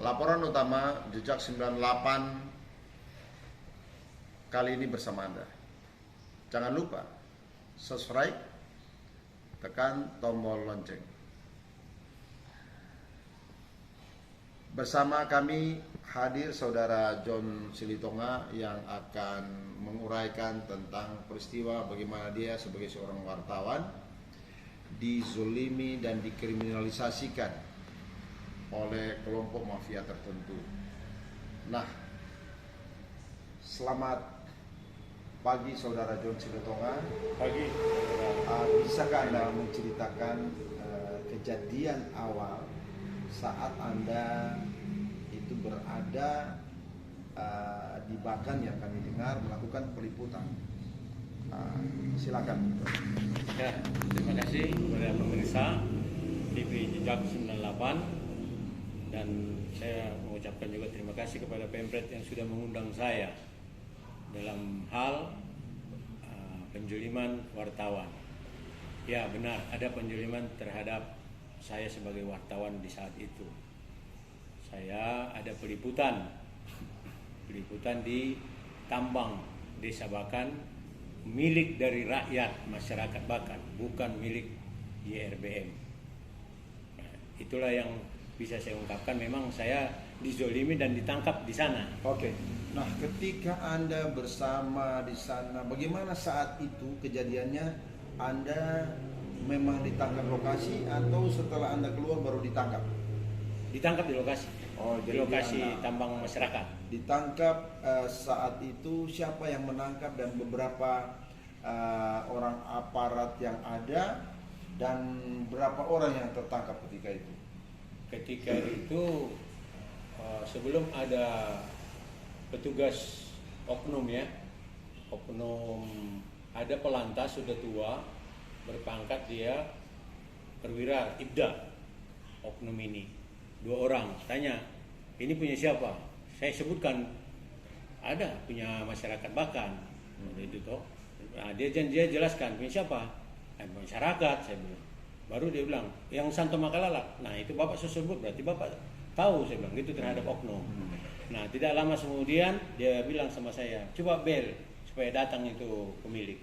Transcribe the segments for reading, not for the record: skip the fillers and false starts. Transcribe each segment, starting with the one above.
laporan utama Jejak 98 kali ini bersama Anda. Jangan lupa subscribe, tekan tombol lonceng. Bersama kami hadir Saudara John Silitonga yang akan menguraikan tentang peristiwa bagaimana dia sebagai seorang wartawan dizolimi dan dikriminalisasikan oleh kelompok mafia tertentu. Nah, selamat pagi Saudara John Silitonga. Pagi. Bisakah Anda menceritakan kejadian awal saat Anda itu berada di Bagan yang kami dengar melakukan peliputan? Silakan. Ya, terima kasih kepada pemirsa TV Jejak 98, dan saya mengucapkan juga terima kasih kepada Pemret yang sudah mengundang saya dalam hal penjoliman wartawan. Ya, benar, ada penjoliman terhadap saya sebagai wartawan di saat itu. Saya ada peliputan di tambang Desa Bakan, milik dari rakyat masyarakat Bakan, bukan milik YRBM. Nah, itulah yang bisa saya ungkapkan. Memang saya dizolimi dan ditangkap di sana. Oke. Nah, ketika Anda bersama di sana, bagaimana saat itu kejadiannya? Anda memang ditangkap lokasi atau setelah Anda keluar baru ditangkap? Ditangkap di lokasi. Oh, Di jadi lokasi Anda tambang masyarakat. ditangkap saat itu siapa yang menangkap dan beberapa orang aparat yang ada dan berapa orang yang tertangkap ketika itu? Ketika itu sebelum ada petugas oknum, ya, oknum, ada pelantas sudah tua berpangkat, dia perwira Ibda, oknum ini 2 orang. Tanya, ini punya siapa? Saya sebutkan, ada punya masyarakat Bakan. Itu toh. Nah, dia jelaskan punya siapa? Masyarakat, saya bilang. Baru dia bilang, yang Santo Makalala. Nah, itu Bapak sebut, berarti Bapak tahu, saya bilang gitu, terhadap oknum. Nah, tidak lama kemudian dia bilang sama saya, coba bel supaya datang itu pemilik.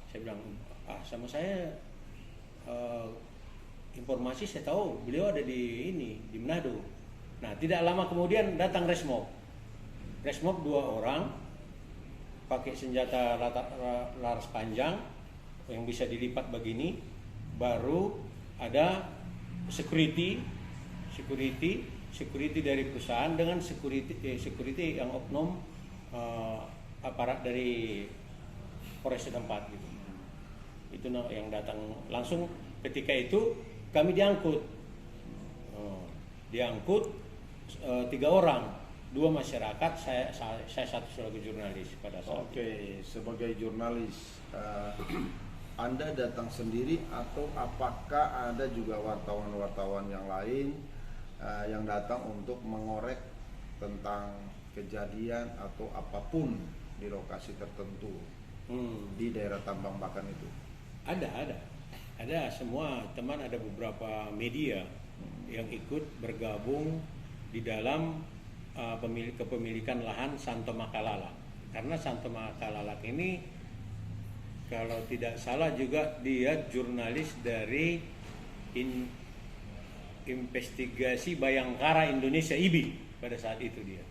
Saya bilang, sama saya informasi saya tahu beliau ada di Manado. Nah, tidak lama kemudian datang Resmob 2 orang pakai senjata laras panjang yang bisa dilipat begini. Baru ada security dari perusahaan dengan security yang oknum aparat dari Polres setempat gitu. Itu yang datang langsung. Ketika itu kami diangkut 3 orang, 2 masyarakat, saya satu sebagai jurnalis pada saat itu. Oke, sebagai jurnalis Anda datang sendiri atau apakah ada juga wartawan-wartawan yang lain yang datang untuk mengorek tentang kejadian atau apapun di lokasi tertentu di daerah tambang Bakan itu? Ada semua teman, ada beberapa media yang ikut bergabung di dalam kepemilikan lahan Santo Makalala. Karena Santo Makalala ini kalau tidak salah juga dia jurnalis dari investigasi Bayangkara Indonesia IBI pada saat itu dia.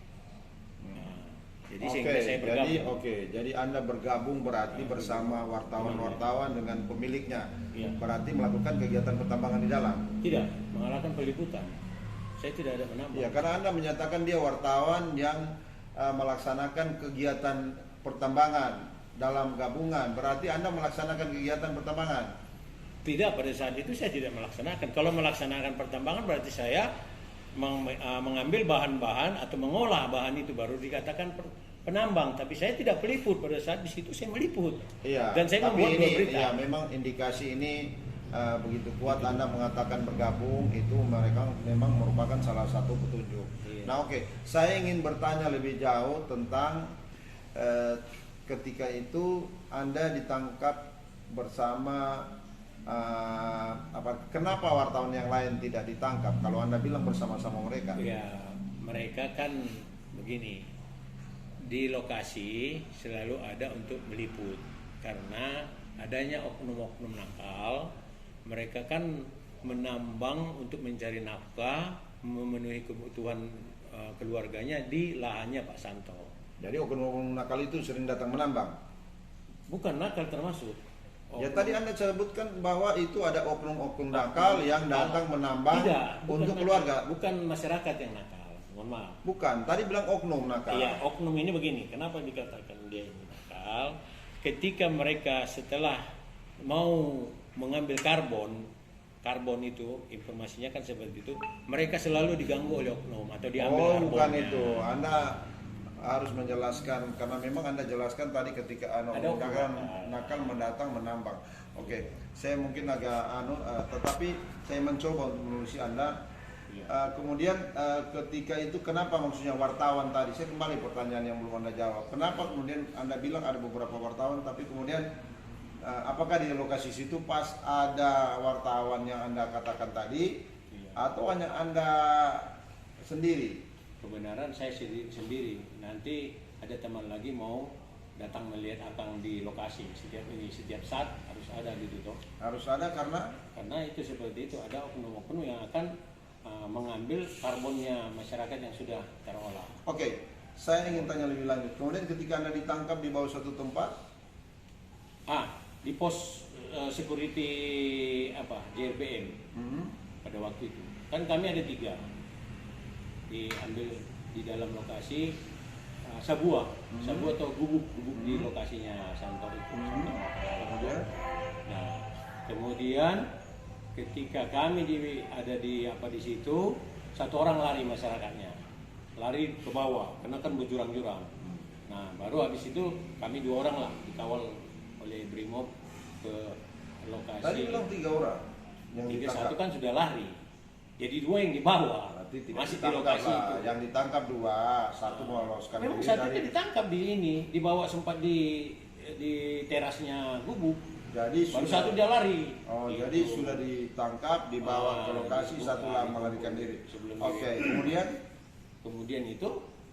Jadi sehingga saya bergabung. Jadi Anda bergabung berarti bersama wartawan-wartawan dengan pemiliknya. Iya. Berarti melakukan kegiatan pertambangan di dalam. Tidak, mengadakan peliputan. Saya tidak ada penambang. Ya, karena Anda menyatakan dia wartawan yang melaksanakan kegiatan pertambangan dalam gabungan. Berarti Anda melaksanakan kegiatan pertambangan. Tidak, pada saat itu saya tidak melaksanakan. Kalau melaksanakan pertambangan berarti saya mengambil bahan-bahan atau mengolah bahan itu baru dikatakan penambang. Tapi saya tidak peliput pada saat di situ, saya meliput. Iya. Dan saya membuat 2 berita. Ya, memang indikasi ini begitu kuat Anda mengatakan bergabung, itu mereka memang merupakan salah satu petunjuk. Iya. Nah, saya ingin bertanya lebih jauh tentang ketika itu Anda ditangkap bersama kenapa wartawan yang lain tidak ditangkap kalau Anda bilang bersama-sama mereka? Ya, mereka kan begini, di lokasi selalu ada untuk meliput karena adanya oknum-oknum nakal. Mereka kan menambang untuk mencari nafkah, memenuhi kebutuhan keluarganya di lahannya Pak Santo. Jadi oknum-oknum nakal itu sering datang menambang. Bukan nakal termasuk. Ya tadi Anda sebutkan bahwa itu ada oknum-oknum nakal yang datang menambang Tidak, bukan untuk nakal. keluarga. Bukan masyarakat yang nakal. Mohon maaf. Bukan, tadi bilang oknum nakal. Iya, oknum ini begini. Kenapa dikatakan dia ini nakal? Ketika mereka setelah mau mengambil karbon itu informasinya kan seperti itu. Mereka selalu diganggu oleh oknum atau diambil karbonnya. Bukan itu. Anda harus menjelaskan karena memang Anda jelaskan tadi ketika oknum nakal mendatang menambang. Oke, saya mungkin agak tetapi saya mencoba untuk menelusuri Anda. Kemudian ketika itu kenapa maksudnya wartawan tadi? Saya kembali pertanyaan yang belum Anda jawab. Kenapa kemudian Anda bilang ada beberapa wartawan tapi kemudian apakah di lokasi situ pas ada wartawan yang Anda katakan tadi atau hanya Anda sendiri? Kebenaran saya sendiri. Nanti ada teman lagi mau datang melihat Akang di lokasi. Setiap saat harus ada gitu toh. Harus ada karena itu seperti itu, ada oknum-oknum yang akan mengambil karbonnya masyarakat yang sudah terolah. Oke, saya ingin tanya lebih lanjut. Kemudian ketika Anda ditangkap di bawah satu tempat, di pos security JRPM pada waktu itu. Kan kami ada 3 diambil di dalam lokasi Sabuah atau gubuk di lokasinya Santo itu. Nah, kemudian ketika kami ada di situ, 1 orang lari masyarakatnya, lari ke bawah, karena kan berjurang-jurang. Nah, baru habis itu kami 2 orang lah dikawal oleh Brimob ke lokasi. Tadi bilang 3 orang yang ditangkap. 1 kan sudah lari, jadi 2 yang dibawa. Masih di lokasi itu. Yang ditangkap 2, 1 meloloskan Memang diri 1 ditangkap dibawa sempat di terasnya gubuk. Jadi baru sudah, 1 dia lari. Gitu. Jadi sudah ditangkap, dibawa ke lokasi, 1 lah melarikan diri. Oke, kemudian itu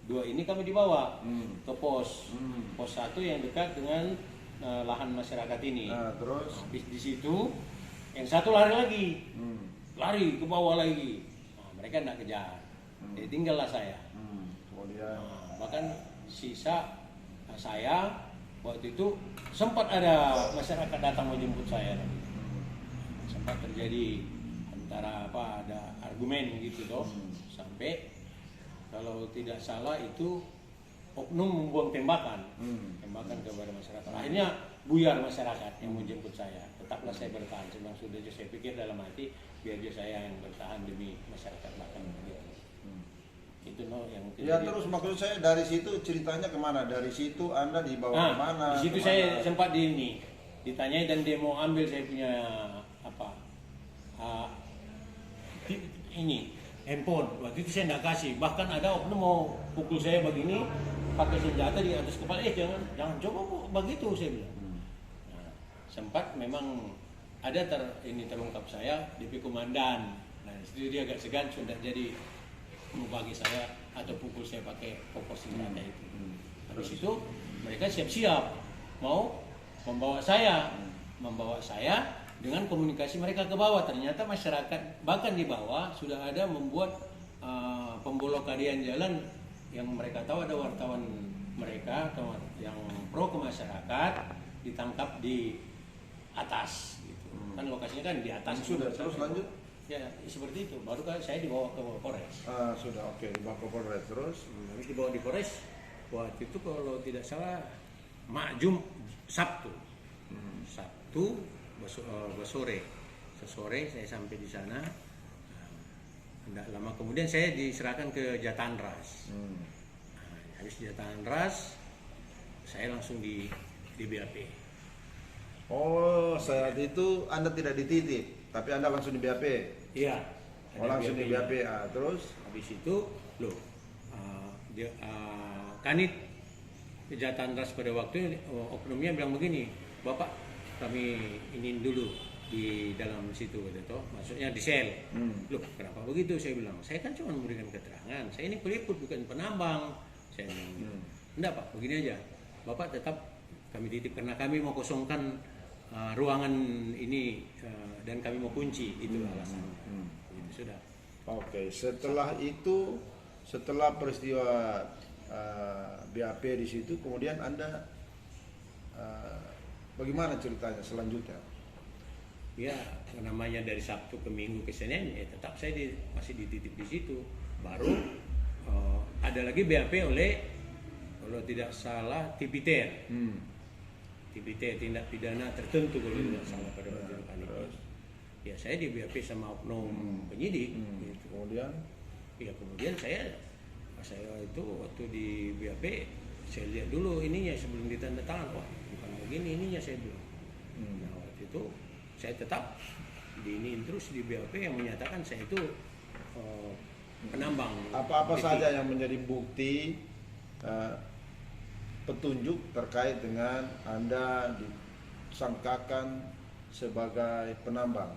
2 ini kami dibawa ke pos 1 yang dekat dengan lahan masyarakat ini. Nah, terus habis di situ yang 1 lari lagi, lari ke bawah lagi. Mereka tidak kejar, jadi tinggallah saya. Kemudian bahkan sisa saya waktu itu sempat ada masyarakat datang menjemput saya. Sempat terjadi antara ada argumen gitu toh, sampai kalau tidak salah itu oknum membuang tembakan kepada masyarakat. Akhirnya buyar masyarakat yang menjemput saya. Tetaplah saya bertahan. Sebab sudah saya pikir dalam hati biar saya yang bertahan demi masyarakat bahkan begitu. Itu yang ya terus maksud saya dari situ ceritanya kemana? Dari situ Anda dibawa kemana? Di situ saya sempat ditanyai dan dia mau ambil saya punya handphone. Waktu itu saya tidak kasih. Bahkan ada oknum mau pukul saya begini pakai senjata di atas kepala. Jangan coba begitu saya bilang. Nah, sempat memang ada terungkap saya DP komandan. Nah, itu dia agak segan sudah jadi membagi saya atau pukul saya pakai popor senjata itu. Habis itu mereka siap-siap mau membawa saya dengan komunikasi mereka ke bawah. Ternyata masyarakat bahkan di bawah sudah ada membuat pemblokadian jalan yang mereka tahu ada wartawan mereka yang pro ke masyarakat ditangkap di atas gitu. Kan lokasinya kan di atas. Sudah terus lanjut? Ya seperti itu. Baru kan saya dibawa ke Polres. Sudah oke, dibawa ke Polres terus. Habis dibawa di Polres. Waktu itu kalau tidak salah Sabtu sore saya sampai di sana. Tidak lama kemudian saya diserahkan ke Jatanras. Habis Jatanras saya langsung di BAP. Oh, saat itu Anda tidak dititip, tapi Anda langsung di BAP. Iya. Langsung di BAP. Terus habis itu Kanit Jatanras pada waktu oknumnya bilang begini, Bapak kami ingin dulu di dalam situ gitu toh, maksudnya di sel. Loh, kenapa begitu? Saya bilang, saya kan cuma memberikan keterangan, saya ini peliput bukan penambang. Saya bilang gitu. Enggak Pak, begini aja, Bapak tetap kami titip karena kami mau kosongkan ruangan ini dan kami mau kunci, itu alasannya. Itu sudah. Oke, setelah itu, setelah peristiwa BAP di situ, kemudian Anda bagaimana ceritanya selanjutnya? Ya, namanya dari Sabtu ke Minggu ke Senin, ya tetap saya masih dititip di situ. Baru ada lagi BAP oleh, kalau tidak salah, Tipiter. Tipiter, tindak pidana tertentu kalau tidak salah pada waktu itu. Ya saya di BAP sama oknum penyidik. Gitu. Kemudian saya itu waktu di BAP saya lihat dulu ininya sebelum ditanda tangan, wah bukan begini ininya, saya bilang. Nah waktu itu saya tetap diiniin terus di BAP yang menyatakan saya itu penambang. Apa-apa saja yang menjadi bukti petunjuk terkait dengan Anda disangkakan sebagai penambang?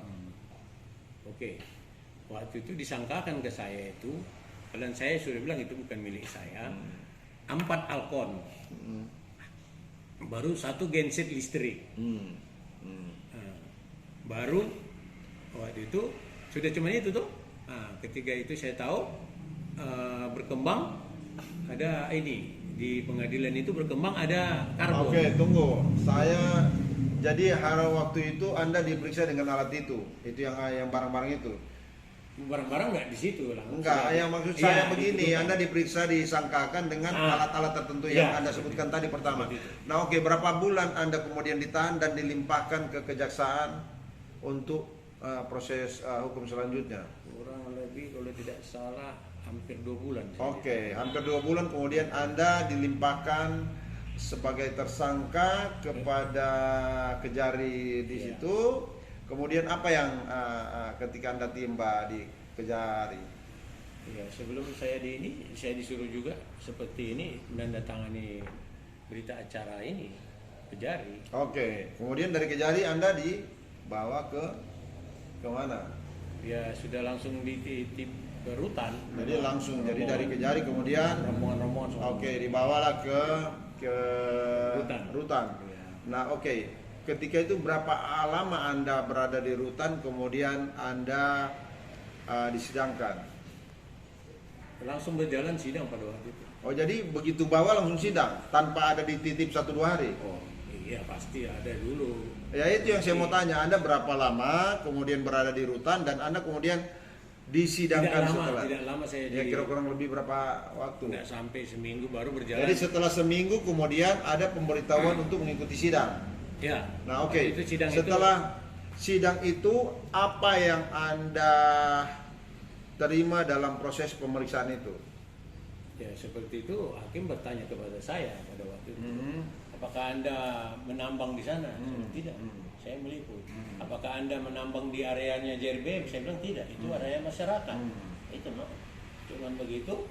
Oke, waktu itu disangkakan ke saya itu, dan saya sudah bilang itu bukan milik saya. 4 Alcon, baru 1 genset listrik. Baru waktu itu sudah cuma itu tuh. Ketika itu saya tahu berkembang ada ini di pengadilan itu berkembang ada karbon. Oke, tunggu. Jadi waktu itu Anda diperiksa dengan alat itu yang barang-barang itu. Barang-barang nggak di situ lah. Enggak, yang maksud saya begini, Anda diperiksa disangkakan dengan alat-alat tertentu yang Anda sebutkan tadi pertama. Nah, oke, berapa bulan Anda kemudian ditahan dan dilimpahkan ke kejaksaan untuk proses hukum selanjutnya? Kurang lebih kalau tidak salah hampir 2 bulan. Oke, hampir 2 bulan kemudian Anda dilimpahkan sebagai tersangka kepada Kejari di situ. Kemudian apa yang ketika Anda timba di Kejari? Ya, sebelum saya saya disuruh juga seperti ini menandatangani berita acara ini Kejari. Oke, kemudian dari Kejari Anda dibawa ke mana? Ya sudah langsung dititip ke Rutan. Jadi langsung, jadi dari Kejari kemudian rombongan. Oke, dibawalah ke Rutan. Ya. Nah, oke. Ketika itu berapa lama Anda berada di Rutan kemudian Anda disidangkan? Langsung berjalan sidang pada waktu itu. Oh, jadi begitu bawa langsung sidang tanpa ada dititip 1-2 hari? Oh iya, pasti ada dulu. Ya itu yang saya mau tanya, Anda berapa lama kemudian berada di Rutan dan Anda kemudian disidangkan setelah? Tidak lama saya ya kira kurang lebih berapa waktu? Tidak sampai seminggu baru berjalan. Jadi setelah seminggu kemudian ada pemberitahuan untuk mengikuti sidang? Ya. Nah oke, Sidang setelah sidang itu apa yang Anda terima dalam proses pemeriksaan itu? Ya seperti itu, hakim bertanya kepada saya pada waktu itu, apakah Anda menambang di sana? Saya bilang, tidak, saya meliput. Apakah Anda menambang di areanya JRBM? Saya bilang tidak, itu area masyarakat. Itu no. Cuman begitu,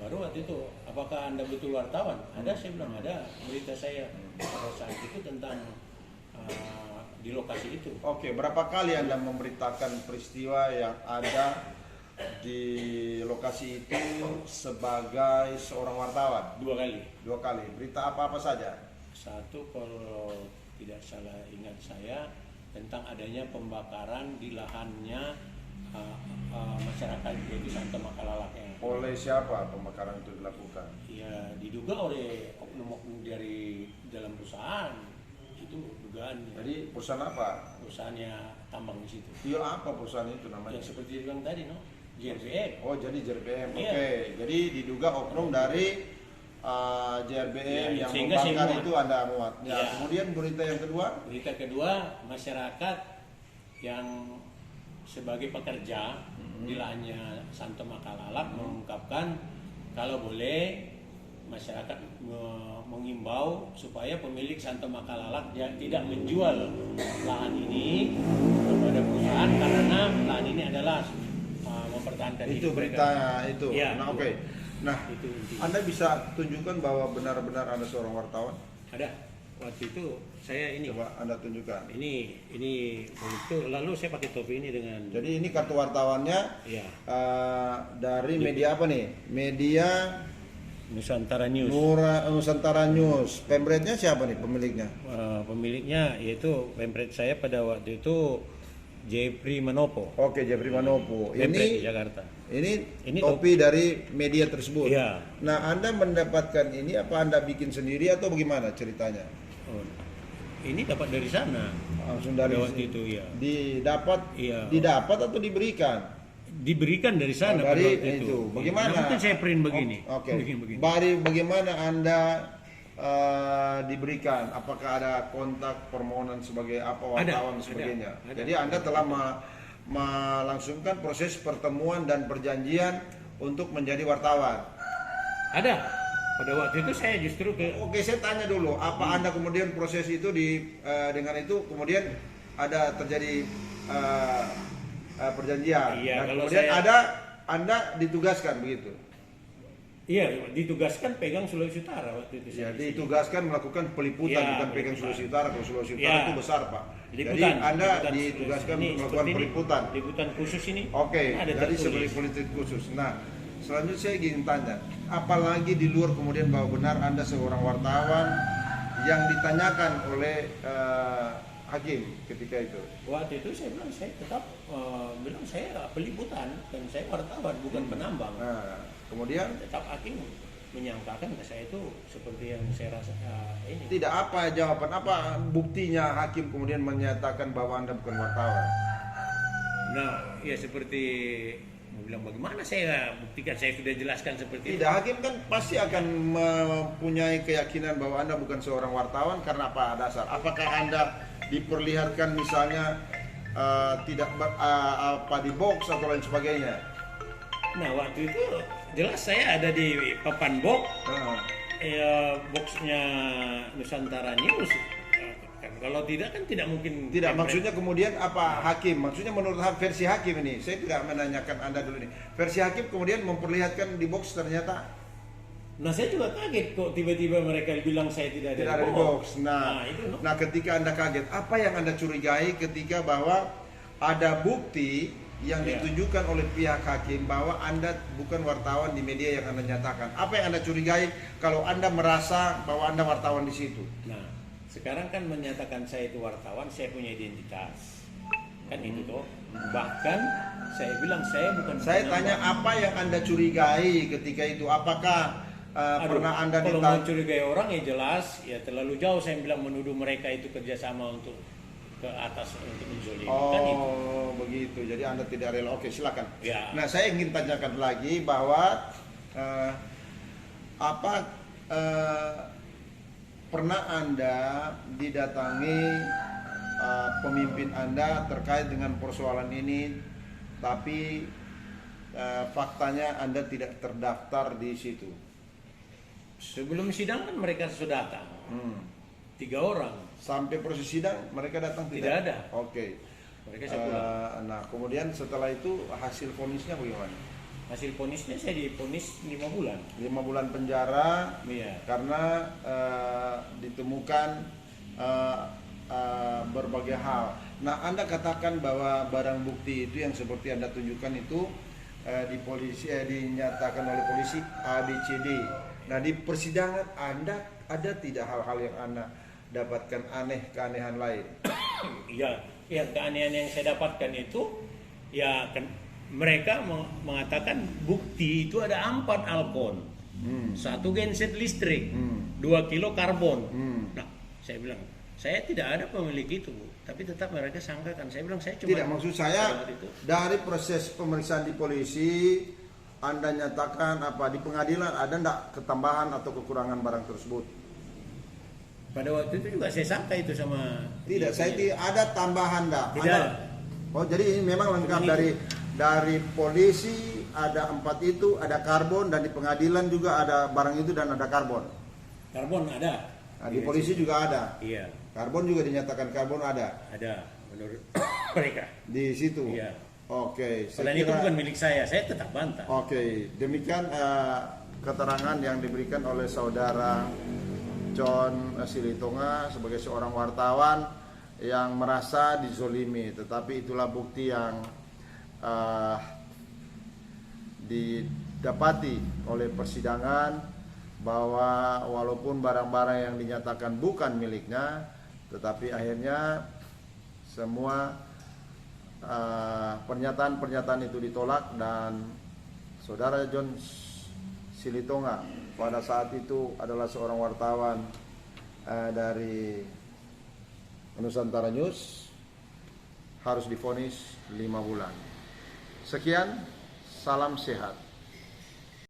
baru waktu itu, apakah Anda betul wartawan? Ada, saya bilang ada berita saya pada saat itu tentang di lokasi itu. Oke, berapa kali Anda memberitakan peristiwa yang ada di lokasi itu sebagai seorang wartawan? 2 kali. 2 kali. Berita apa-apa saja? Satu, kalau tidak salah ingat saya, tentang adanya pembakaran di lahannya masyarakat, yaitu Santo Makalalak. Oleh siapa pembakaran itu dilakukan? Ya diduga oleh oknum-oknum dari dalam perusahaan, itu dugaannya. Jadi perusahaan apa? Perusahaannya tambang di situ. Iya, apa perusahaan itu namanya? Yang seperti yang tadi, no? JRBM. Oh, jadi JRBM. Iya. Oke. Jadi diduga oknum dari JRBM Ya, yang sehingga membakar saya itu Anda muat. Ya, Ya. kemudian berita yang kedua? Berita kedua, masyarakat yang sebagai pekerja di lahannya Santo Makalalak mengungkapkan kalau boleh masyarakat mengimbau supaya pemilik Santo Makalalak tidak menjual lahan ini kepada perusahaan karena lahan ini adalah mempertahankan Itu hidup berita mereka. itu. Ya, Nah, oke. Nah, itu intinya. Anda bisa tunjukkan bahwa benar-benar Anda seorang wartawan? Ada. waktu itu saya ini. Coba Anda tunjukkan. Ini itu lalu saya pakai topi ini dengan. Jadi ini kartu wartawannya Ya. dari media apa nih? Media Nusantara News. Nusantara News. Pemretnya siapa nih pemiliknya? Pemiliknya yaitu pempret saya pada waktu itu Jeffrey Manopo. Oke, Jeffrey Manopo. Pempret di Ini Jakarta. ini Ini topi dari media tersebut. Iya. Nah, Anda mendapatkan ini apa Anda bikin sendiri atau bagaimana ceritanya? Oh, ini dapat dari sana. Langsung dari waktu itu ya. Didapat atau diberikan? Diberikan dari sana pada Dari waktu itu. Bagaimana? Nah, mungkin saya print begini. Oke. Bikin begini. Bagaimana Anda diberikan? Apakah ada kontak permohonan sebagai apa wartawan dan sebagainya? Ada. Jadi Anda telah melangsungkan proses pertemuan dan perjanjian untuk menjadi wartawan. Ada. Pada waktu itu saya justru ke. Oke, saya tanya dulu, apa Anda kemudian proses itu dengan itu kemudian ada terjadi perjanjian Iya, dan kalau kemudian saya- Anda ditugaskan begitu. Iya, ditugaskan pegang Sulawesi Utara waktu itu. Ya, saya di sini. ditugaskan melakukan peliputan, Iya, bukan pegang peliputan. Sulawesi Utara. Kalau Sulawesi Utara Iya. itu besar, Pak. Jadi Liputan, Anda liputan ditugaskan ini melakukan seperti ini, peliputan. liputan khusus ini. Oke, Ada jadi tertulis. sebagai politik khusus. Nah, selanjutnya saya ingin tanya, apalagi di luar kemudian bahwa benar Anda seorang wartawan yang ditanyakan oleh hakim ketika itu. Waktu itu saya bilang saya tetap bilang saya peliputan dan saya wartawan bukan penambang. Nah, kemudian Tetap hakim menyangkakan saya itu seperti yang saya rasa ini. tidak apa jawaban, apa buktinya hakim kemudian menyatakan bahwa Anda bukan wartawan? Nah, ya seperti mau bilang bagaimana saya buktikan, saya sudah jelaskan seperti Tidak, hakim kan pasti akan mempunyai keyakinan bahwa Anda bukan seorang wartawan karena apa dasar? Apakah Anda diperlihatkan misalnya tidak apa di box atau lain sebagainya? Nah, waktu itu jelas saya ada di papan box, boxnya Nusantara News. Kalau tidak kan tidak mungkin. Tidak, maksudnya kemudian apa hakim? Maksudnya menurut versi hakim ini, saya tidak menanyakan Anda dulu ini. Versi hakim kemudian memperlihatkan di box ternyata Nah, saya juga kaget kok tiba-tiba mereka bilang saya tidak ada di box. Nah, itu, no? nah ketika Anda kaget, apa yang Anda curigai ketika bahwa ada bukti yang Ya. ditunjukkan oleh pihak hakim bahwa Anda bukan wartawan di media yang Anda nyatakan? Apa yang Anda curigai kalau Anda merasa bahwa Anda wartawan di situ? Nah, sekarang kan menyatakan saya itu wartawan, saya punya identitas. Kan itu toh. Bahkan saya bilang saya bukan Saya penambang. tanya apa yang Anda curigai ketika itu? Apakah pernah Anda kalau ditanya? mencurigai orang ya jelas, ya terlalu jauh saya bilang menuduh mereka itu kerjasama untuk ke atas untuk menzolimi. Kan itu. Oh, begitu. Jadi Anda tidak rela. Oke, silakan. Ya. Nah, saya ingin tanyakan lagi bahwa pernah Anda didatangi pemimpin Anda terkait dengan persoalan ini, tapi faktanya Anda tidak terdaftar di situ? Sebelum sidang kan mereka sudah datang. 3 orang. Sampai proses sidang mereka datang Tidak tidak? ada. Oke. Mereka saya pulang. Nah, kemudian setelah itu hasil vonisnya bagaimana? Hasil vonisnya saya divonis 5 bulan. 5 bulan penjara Iya. karena ditemukan berbagai hal. Nah, Anda katakan bahwa barang bukti itu yang seperti Anda tunjukkan itu di polisi dinyatakan oleh polisi ABCD. Nah, di persidangan Anda ada tidak hal-hal yang Anda dapatkan keanehan lain? Iya, ya keanehan yang saya dapatkan itu ya kan mereka mengatakan bukti itu ada 4 alkon, 1 genset listrik, 2 kilo karbon. Nah, saya bilang saya tidak ada pemilik itu, Bu. Tapi tetap mereka sangkakan. Saya bilang saya cuma Tidak, maksud saya dari proses pemeriksaan di polisi Anda nyatakan apa di pengadilan ada enggak ketambahan atau kekurangan barang tersebut? pada waktu itu juga saya sangka itu sama. Tidak, saya tidak ada tambahan enggak. Tidak. Oh, jadi ini memang lengkap dari polisi ada 4 itu, ada karbon, dan di pengadilan juga ada barang itu dan ada karbon. Karbon ada. Nah, di polisi juga ada. Iya. Karbon juga dinyatakan karbon ada Ada menurut mereka. di situ. Iya. Oke, saya Padahal itu kira- bukan milik saya tetap bantah. Oke, demikian keterangan yang diberikan oleh saudara John Silitonga sebagai seorang wartawan yang merasa dizolimi, tetapi itulah bukti yang didapati oleh persidangan bahwa walaupun barang-barang yang dinyatakan bukan miliknya, tetapi akhirnya semua pernyataan-pernyataan itu ditolak dan saudara John Silitonga pada saat itu adalah seorang wartawan dari Nusantara News harus divonis 5 bulan. Sekian, salam sehat.